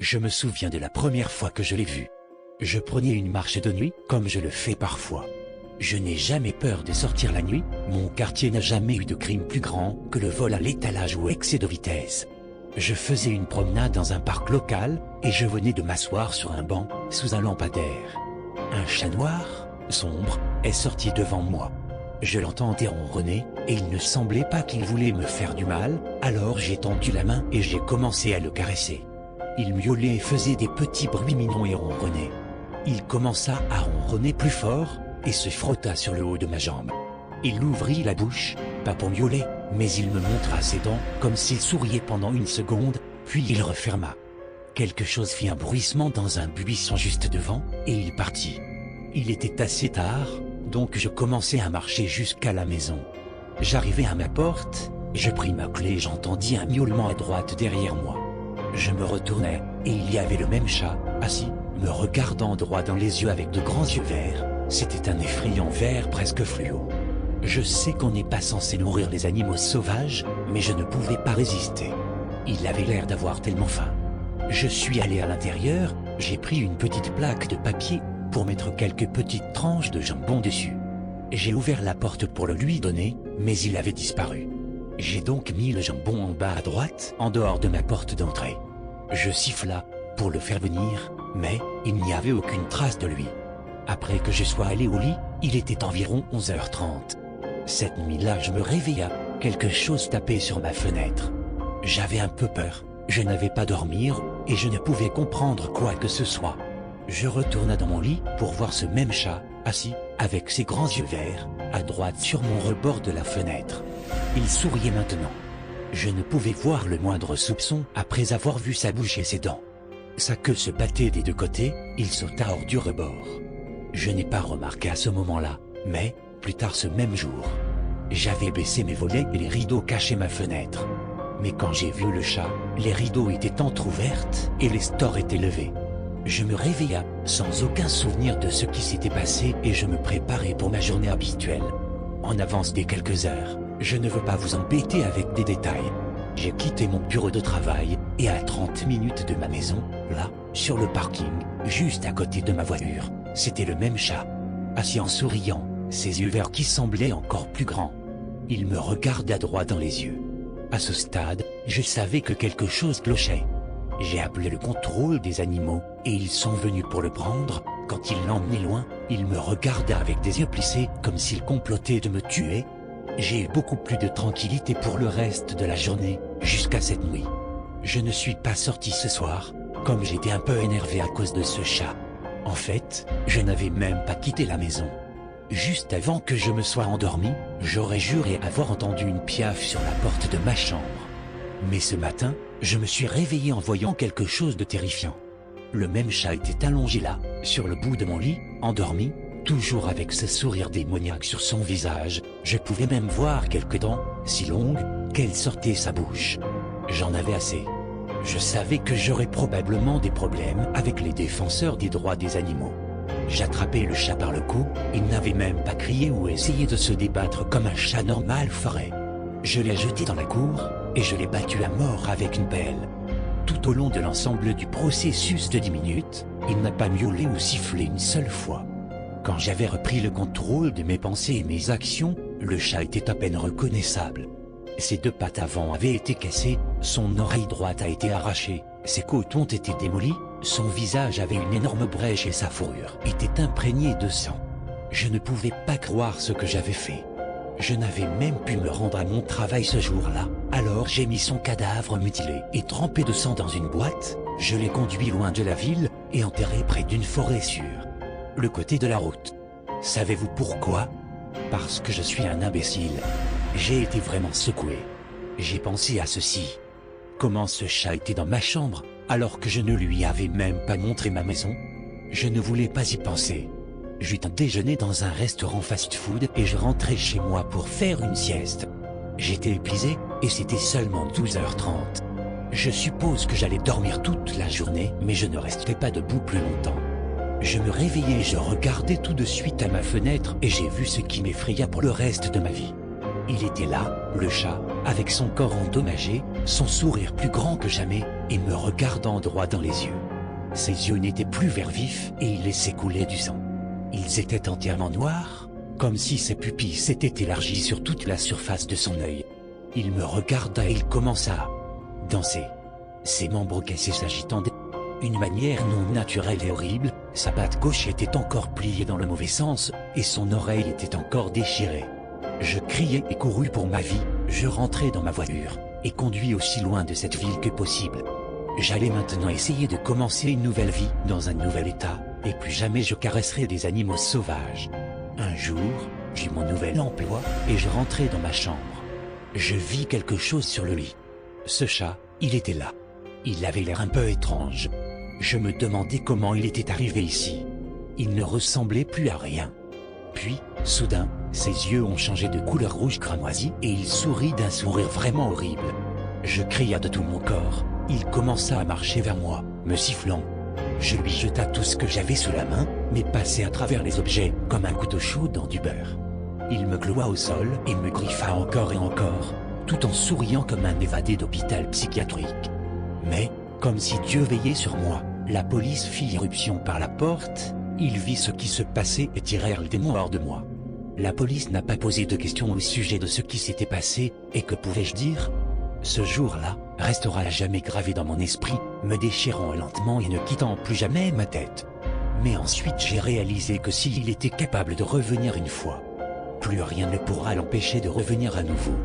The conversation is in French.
Je me souviens de la première fois que je l'ai vu. Je prenais une marche de nuit, comme je le fais parfois. Je n'ai jamais peur de sortir la nuit, mon quartier n'a jamais eu de crime plus grand que le vol à l'étalage ou excès de vitesse. Je faisais une promenade dans un parc local, et je venais de m'asseoir sur un banc, sous un lampadaire. Un chat noir, sombre, est sorti devant moi. Je l'entendais ronronner, et il ne semblait pas qu'il voulait me faire du mal, alors j'ai tendu la main et j'ai commencé à le caresser. Il miaulait et faisait des petits bruits mignons et ronronnait. Il commença à ronronner plus fort, et se frotta sur le haut de ma jambe. Il ouvrit la bouche, pas pour miauler, mais il me montra ses dents, comme s'il souriait pendant une seconde, puis il referma. Quelque chose fit un bruissement dans un buisson juste devant, et il partit. Il était assez tard, donc je commençai à marcher jusqu'à la maison. J'arrivai à ma porte, je pris ma clé et j'entendis un miaulement à droite derrière moi. Je me retournai, et il y avait le même chat, assis, me regardant droit dans les yeux avec de grands yeux verts. C'était un effrayant vert presque fluo. Je sais qu'on n'est pas censé nourrir les animaux sauvages, mais je ne pouvais pas résister. Il avait l'air d'avoir tellement faim. Je suis allé à l'intérieur, j'ai pris une petite plaque de papier pour mettre quelques petites tranches de jambon dessus. J'ai ouvert la porte pour le lui donner, mais il avait disparu. J'ai donc mis le jambon en bas à droite, en dehors de ma porte d'entrée. Je siffla pour le faire venir, mais il n'y avait aucune trace de lui. Après que je sois allé au lit, il était environ 11h30. Cette nuit-là, je me réveilla, quelque chose tapait sur ma fenêtre. J'avais un peu peur, je n'avais pas dormir, et je ne pouvais comprendre quoi que ce soit. Je retourna dans mon lit pour voir ce même chat, assis, avec ses grands yeux verts, à droite sur mon rebord de la fenêtre. Il souriait maintenant. Je ne pouvais voir le moindre soupçon après avoir vu sa bouche et ses dents. Sa queue se battait des deux côtés, il sauta hors du rebord. Je n'ai pas remarqué à ce moment-là, mais, plus tard ce même jour, j'avais baissé mes volets et les rideaux cachaient ma fenêtre. Mais quand j'ai vu le chat, les rideaux étaient entr'ouvertes et les stores étaient levés. Je me réveilla, sans aucun souvenir de ce qui s'était passé et je me préparais pour ma journée habituelle. En avance des quelques heures, je ne veux pas vous embêter avec des détails. J'ai quitté mon bureau de travail et à 30 minutes de ma maison, là, sur le parking, juste à côté de ma voiture, c'était le même chat, assis en souriant, ses yeux verts qui semblaient encore plus grands. Il me regarda droit dans les yeux. À ce stade, je savais que quelque chose clochait. J'ai appelé le contrôle des animaux, et ils sont venus pour le prendre. Quand il l'emmenait loin, il me regarda avec des yeux plissés, comme s'il complotait de me tuer. J'ai eu beaucoup plus de tranquillité pour le reste de la journée, jusqu'à cette nuit. Je ne suis pas sorti ce soir, comme j'étais un peu énervé à cause de ce chat. En fait, je n'avais même pas quitté la maison. Juste avant que je me sois endormi, j'aurais juré avoir entendu une piaffe sur la porte de ma chambre. Mais ce matin, je me suis réveillé en voyant quelque chose de terrifiant. Le même chat était allongé là, sur le bout de mon lit, endormi, toujours avec ce sourire démoniaque sur son visage. Je pouvais même voir quelques dents, si longues, qu'elles sortaient sa bouche. J'en avais assez. Je savais que j'aurais probablement des problèmes avec les défenseurs des droits des animaux. J'attrapai le chat par le cou, il n'avait même pas crié ou essayé de se débattre comme un chat normal ferait. Je l'ai jeté dans la cour, et je l'ai battu à mort avec une pelle. Tout au long de l'ensemble du processus de 10 minutes, il n'a pas miaulé ou sifflé une seule fois. Quand j'avais repris le contrôle de mes pensées et mes actions, le chat était à peine reconnaissable. Ses deux pattes avant avaient été cassées, son oreille droite a été arrachée, ses côtes ont été démolies, son visage avait une énorme brèche et sa fourrure était imprégnée de sang. Je ne pouvais pas croire ce que j'avais fait. Je n'avais même pu me rendre à mon travail ce jour-là, alors j'ai mis son cadavre mutilé et trempé de sang dans une boîte, je l'ai conduit loin de la ville et enterré près d'une forêt sur le côté de la route. Savez-vous pourquoi? Parce que je suis un imbécile. J'ai été vraiment secoué. J'ai pensé à ceci. Comment ce chat était dans ma chambre, alors que je ne lui avais même pas montré ma maison? Je ne voulais pas y penser. J'eus un déjeuner dans un restaurant fast-food et je rentrais chez moi pour faire une sieste. J'étais épuisé et c'était seulement 12h30. Je suppose que j'allais dormir toute la journée, mais je ne resterai pas debout plus longtemps. Je me réveillai et je regardai tout de suite à ma fenêtre et j'ai vu ce qui m'effraya pour le reste de ma vie. Il était là, le chat, avec son corps endommagé, son sourire plus grand que jamais, et me regardant droit dans les yeux. Ses yeux n'étaient plus vert vif et il laissait couler du sang. Ils étaient entièrement noirs, comme si ses pupilles s'étaient élargies sur toute la surface de son œil. Il me regarda et il commença à danser, ses membres cassés s'agitant d'une manière non naturelle et horrible. Sa patte gauche était encore pliée dans le mauvais sens, et son oreille était encore déchirée. Je criai et courus pour ma vie. Je rentrai dans ma voiture, et conduis aussi loin de cette ville que possible. J'allais maintenant essayer de commencer une nouvelle vie, dans un nouvel état, et plus jamais je caresserai des animaux sauvages. Un jour, j'eus mon nouvel emploi, et je rentrai dans ma chambre. Je vis quelque chose sur le lit. Ce chat, il était là. Il avait l'air un peu étrange. Je me demandais comment il était arrivé ici. Il ne ressemblait plus à rien. Puis, soudain, ses yeux ont changé de couleur rouge cramoisi et il sourit d'un sourire vraiment horrible. Je cria de tout mon corps. Il commença à marcher vers moi, me sifflant. Je lui jeta tout ce que j'avais sous la main, mais passai à travers les objets comme un couteau chaud dans du beurre. Il me cloua au sol et me griffa encore et encore, tout en souriant comme un évadé d'hôpital psychiatrique. Mais, comme si Dieu veillait sur moi, la police fit irruption par la porte, ils virent ce qui se passait et tirèrent le démon hors de moi. La police n'a pas posé de questions au sujet de ce qui s'était passé, et que pouvais-je dire? Ce jour-là restera à jamais gravé dans mon esprit, me déchirant lentement et ne quittant plus jamais ma tête. Mais ensuite j'ai réalisé que s'il était capable de revenir une fois, plus rien ne pourra l'empêcher de revenir à nouveau.